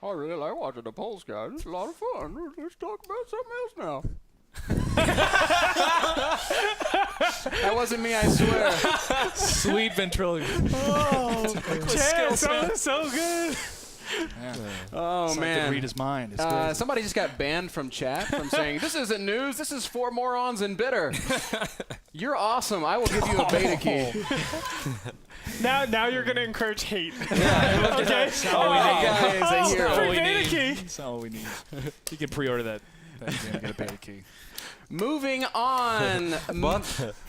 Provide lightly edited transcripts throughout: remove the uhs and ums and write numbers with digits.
I really like watching the polls, guys. It's a lot of fun. Let's talk about something else now. That wasn't me, I swear. Sweet ventriloquism. Oh, Chance, that was so good. Yeah. Oh, so man. I could read his mind. It's good. Somebody just got banned from chat from saying, this isn't news, this is for morons and bitter. You're awesome. I will give you a beta key. Now you're going to encourage hate. Yeah. Okay. That's all we need, guys. That's A hero. all we Beta need. key. That's all we need. You can pre-order that game and get a beta key. Moving on.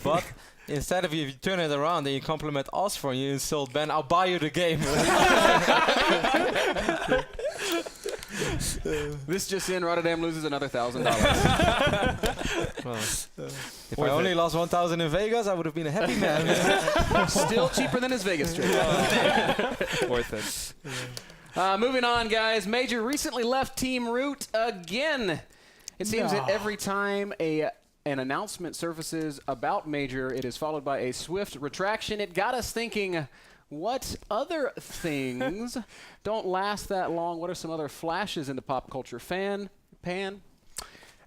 But instead of you turn it around and you compliment us for you insult Ben, I'll buy you the game. This just in, RotterdaM loses another $1,000. Well, if I only lost 1,000 in Vegas, I would have been a happy man. Still cheaper than his Vegas trip. Worth it. Moving on, guys. Major recently left Team Root again. It seems that every time an announcement surfaces about Major, it is followed by a swift retraction. It got us thinking, what other things don't last that long? What are some other flashes in the pop culture pan?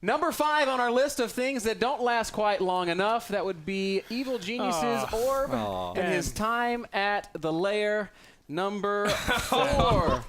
Number 5 on our list of things that don't last quite long enough, that would be Evil Genius's orb and his time at the lair. Number 4.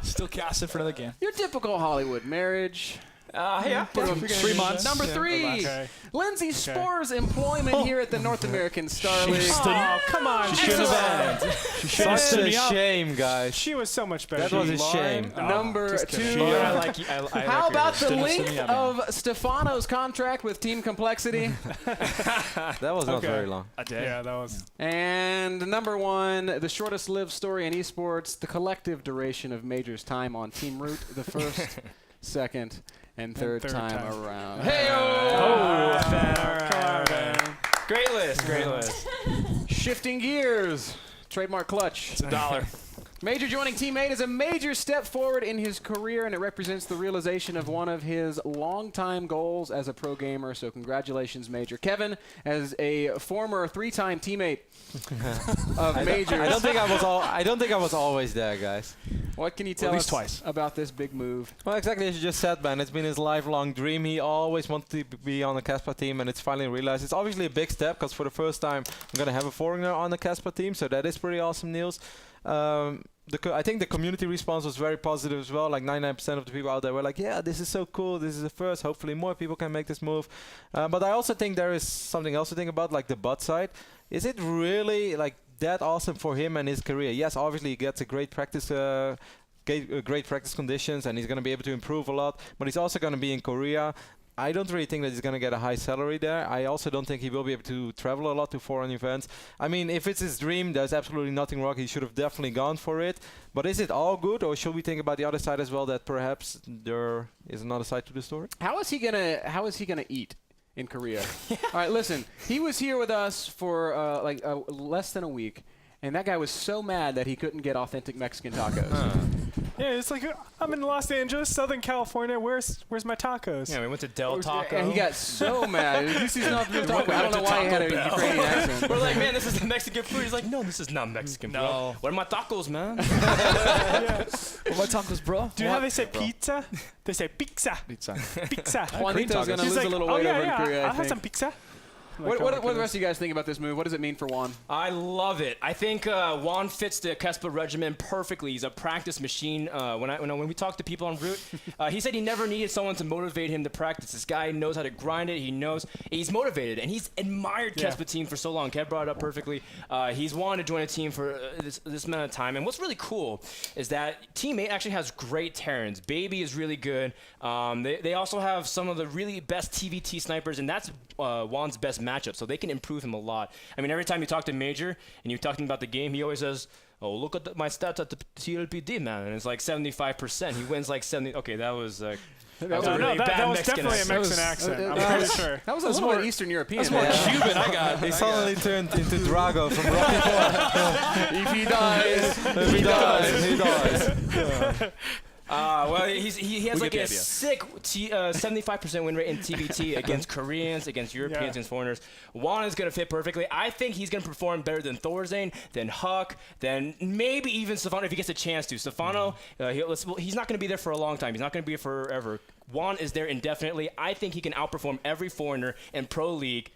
Still casting for another game. Your typical Hollywood marriage. Yeah. 3 months. Number 3, Okay. Lindsay Spore's employment here at the North American Star League. Oh, come on. She should have. Such a shame, guys. She was so much better. That was a shame. Number 2. I like How about the Didn't length send me up, of Stefano's contract with Team Complexity? That was not very long. A day. Yeah, that was. And number 1, the shortest lived story in esports, the collective duration of Major's time on Team Root, the first, second, and third time around. Hey-oh! Man. Great list. Shifting gears. Trademark clutch. It's $1. Major joining Team 8 is a major step forward in his career, and it represents the realization of one of his longtime goals as a pro gamer. So congratulations, Major. Kevin, as a former 3-time teammate of Major. I don't think I was always there, guys. What can you tell us twice about this big move? Well, exactly as you just said, Ben. It's been his lifelong dream. He always wanted to be on the Caspa team, and it's finally realized. It's obviously a big step, because for the first time, I'm going to have a foreigner on the Caspa team, so that is pretty awesome news. I think the community response was very positive as well. Like 99% of the people out there were like, yeah, this is so cool. This is the first. Hopefully more people can make this move. But I also think there is something else to think about, like the bot side. Is it really like that awesome for him and his career? Yes, obviously he gets a great practice great practice conditions, and he's going to be able to improve a lot. But he's also going to be in Korea. I don't really think that he's going to get a high salary there. I also don't think he will be able to travel a lot to foreign events. I mean, if it's his dream, there's absolutely nothing wrong. He should have definitely gone for it. But is it all good, or should we think about the other side as well, that perhaps there is another side to the story? How is he gonna eat in Korea? All right, listen. He was here with us for less than a week, and that guy was so mad that he couldn't get authentic Mexican tacos. Yeah, it's like, I'm in Los Angeles, Southern California. Where's my tacos? Yeah, we went to Del Taco. And he got so mad. This is not the taco. I don't know why he had a Ukrainian accent. We're like, man, this is Mexican food. He's like, no, this is not Mexican, bro. No. What are my tacos, man? What tacos, bro? Do you know how they say pizza? They say pizza. Pizza. Pizza. Juanito's going to He's lose like, a little oh, weight yeah, over in yeah, Korea, I'll I have think. some pizza. What do the rest of you guys think about this move? What does it mean for Juan? I love it. I think Juan fits the Kespa regimen perfectly. He's a practice machine. When we talk to people on Root, he said he never needed someone to motivate him to practice. This guy knows how to grind it. He's motivated, and he's admired Kespa team for so long. Kev brought it up perfectly. He's wanted to join a team for this amount of time. And what's really cool is that Team 8 actually has great Terrans. Baby is really good. They also have some of the really best TVT snipers, and that's Juan's best matchup, so they can improve him a lot. I mean, every time you talk to Major and you talk to him about the game, he always says, oh, look at my stats at the TLPD, man, and it's like 75%. He wins like 70. Okay, that was a really bad that was Mexican definitely accent. a Mexican accent. I'm pretty sure. That was a little more Eastern European. That's more Cuban. I got. He suddenly turned into Drago from Rocky IV. If he dies, He dies. Well, he has We like get the a idea. sick 75% win rate in TBT against Koreans, against Europeans, against foreigners. Juan is going to fit perfectly. I think he's going to perform better than Thorzane, than Huck, than maybe even Stefano if he gets a chance to. Stefano, he's not going to be there for a long time. He's not going to be here forever. Juan is there indefinitely. I think he can outperform every foreigner in Pro League.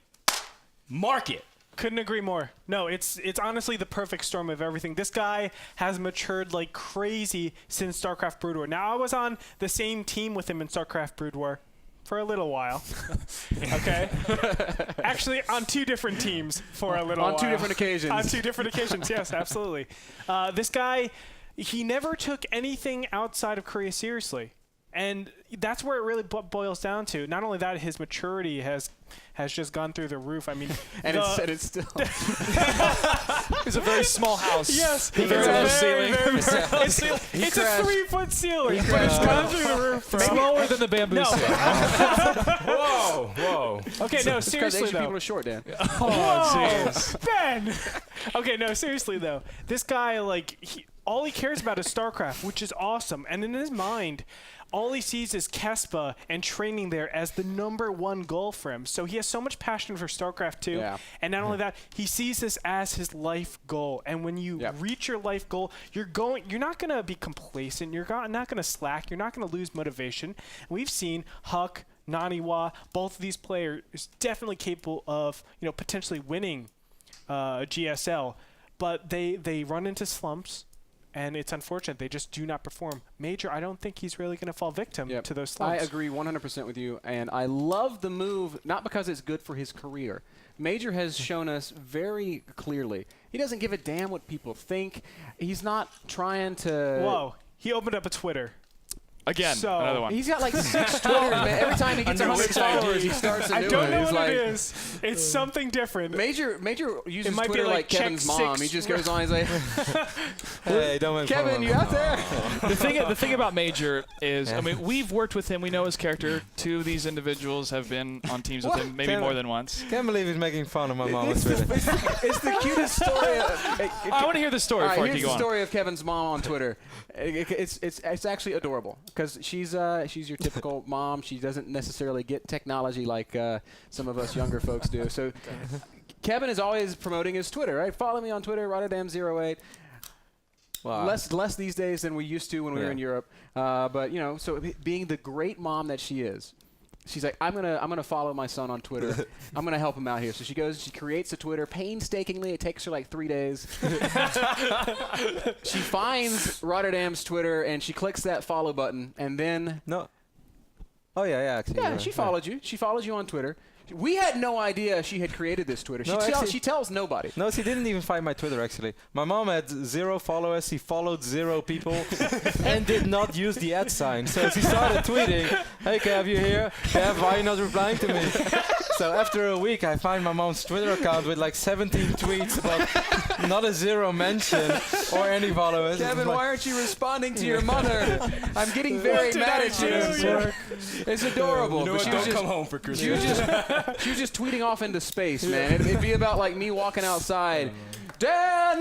Mark it. Couldn't agree more. No, it's honestly the perfect storm of everything. This guy has matured like crazy since StarCraft Brood War. Now, I was on the same team with him in StarCraft Brood War for a little while. Okay? Actually, on 2 different teams for a little while. On 2 different occasions. On 2 different occasions, yes, absolutely. This guy, he never took anything outside of Korea seriously. And that's where it really boils down to. Not only that, his maturity has just gone through the roof. I mean, it's still. It's a very small house. Yes, Very low ceiling. It's a 3-foot ceiling, but it's gone through the roof, bro. Smaller than the bamboo No. ceiling. Whoa. Okay, no, Because seriously Asian though. people are short, Dan. Whoa, Ben. Okay, no, seriously though. This guy, like, all he cares about is StarCraft, which is awesome. And in his mind, all he sees is Kespa and training there as the #1 goal for him. So he has so much passion for StarCraft II. Yeah. And not only that, he sees this as his life goal. And when you reach your life goal, you're not going to be complacent. You're not going to slack. You're not going to lose motivation. And we've seen Huck, Naniwa, both of these players definitely capable of, potentially winning GSL. But they run into slumps. And it's unfortunate. They just do not perform. Major, I don't think he's really going to fall victim to those slumps. I agree 100% with you. And I love the move, not because it's good for his career. Major has shown us very clearly he doesn't give a damn what people think. He's not trying to... Whoa. He opened up a Twitter. Again, So- another one. He's got like 6 Twitters, man. Every time he gets 100 followers, he starts a new I don't one. know He's what like, it is. It's something different. Major uses might be Twitter like like Kevin's check mom. 6. He just goes on. He's like, Hey, don't make fun of Kevin, him. you out there? The thing about Major is, I mean, we've worked with him. We know his character. 2 of these individuals have been on teams with him, maybe more than once. Can't believe he's making fun of my mom on Twitter. It's the cutest story. I want to hear the story All right, before I here's keep the going. story of Kevin's mom on Twitter. It's actually adorable because she's your typical mom. She doesn't necessarily get technology like some of us younger folks do. So Kevin is always promoting his Twitter, right? Follow me on Twitter, RotterdaM08. Wow. Less these days than we used to when we were in Europe. But so being the great mom that she is, she's like, I'm gonna follow my son on Twitter. I'm gonna help him out here. So she creates a Twitter painstakingly. It takes her like 3 days. She finds RotterdaM's Twitter and she clicks that follow button and then No. Oh, yeah, actually. yeah, she followed you. She followed you on Twitter. We had no idea she had created this Twitter. She tells nobody. No, she didn't even find my Twitter, actually. My mom had 0 followers. She followed 0 people and did not use the @ sign. So she started tweeting, hey, Kev, you here? Kev, why are you not replying to me? So after a week, I find my mom's Twitter account with like 17 tweets about not a 0 mention or any followers. Kevin, why aren't you responding to your mother? I'm getting very mad at you. It's adorable. You know But what? she was Don't just- come home for Christmas. She was just tweeting off into space, man. It'd be about like me walking outside. Dan!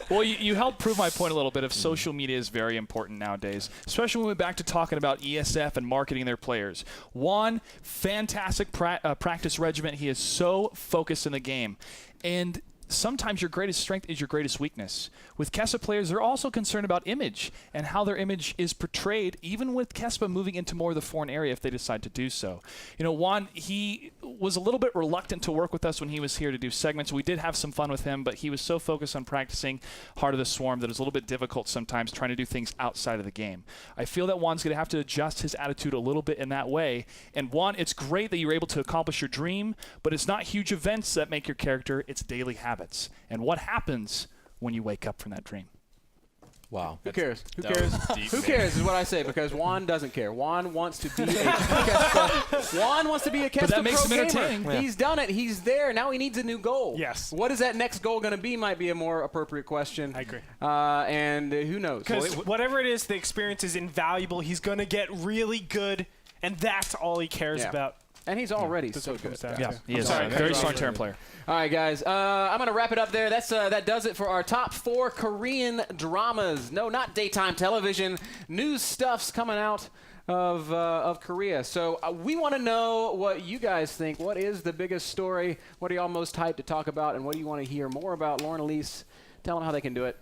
Well, you helped prove my point a little bit of social media is very important nowadays, especially when we're back to talking about ESF and marketing their players. Juan, fantastic practice regimen. He is so focused in the game. And sometimes your greatest strength is your greatest weakness. With Kespa players, they're also concerned about image and how their image is portrayed, even with Kespa moving into more of the foreign area if they decide to do so. Juan, he was a little bit reluctant to work with us when he was here to do segments. We did have some fun with him, but he was so focused on practicing Heart of the Swarm that it's a little bit difficult sometimes trying to do things outside of the game. I feel that Juan's going to have to adjust his attitude a little bit in that way. And Juan, it's great that you're able to accomplish your dream, but it's not huge events that make your character, it's daily habits. And what happens when you wake up from that dream? Wow. Who cares? That was deep, Who man. cares is what I say because Juan doesn't care. Juan wants to be a Kespa. Juan wants to be a Kespa that makes pro him gamer. entertaining. Yeah. He's done it. He's there. Now he needs a new goal. Yes. What is that next goal going to be might be a more appropriate question. I agree. And who knows? Because whatever it is, the experience is invaluable. He's going to get really good, and that's all he cares Yeah. about. And he's already That's so what it comes good. down Yeah, to. he is Sorry, a very strong Terran player. All right, guys. I'm going to wrap it up there. That does it for our top 4 Korean dramas. No, not daytime television. News stuff's coming out of Korea. So we want to know what you guys think. What is the biggest story? What are y'all most hyped to talk about? And what do you want to hear more about? Lauren, Elise, tell them how they can do it.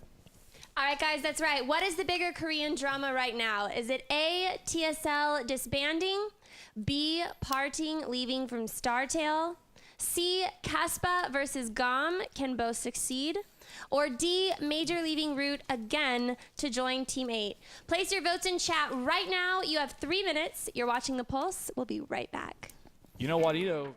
All right, guys, that's right. What is the bigger Korean drama right now? Is it A, TSL disbanding, B, parting, leaving from StarTale, C, Caspa versus GOM, can both succeed, or D, Major leaving Root again to join Team 8? Place your votes in chat right now. You have 3 minutes. You're watching The Pulse. We'll be right back. You know, Juanito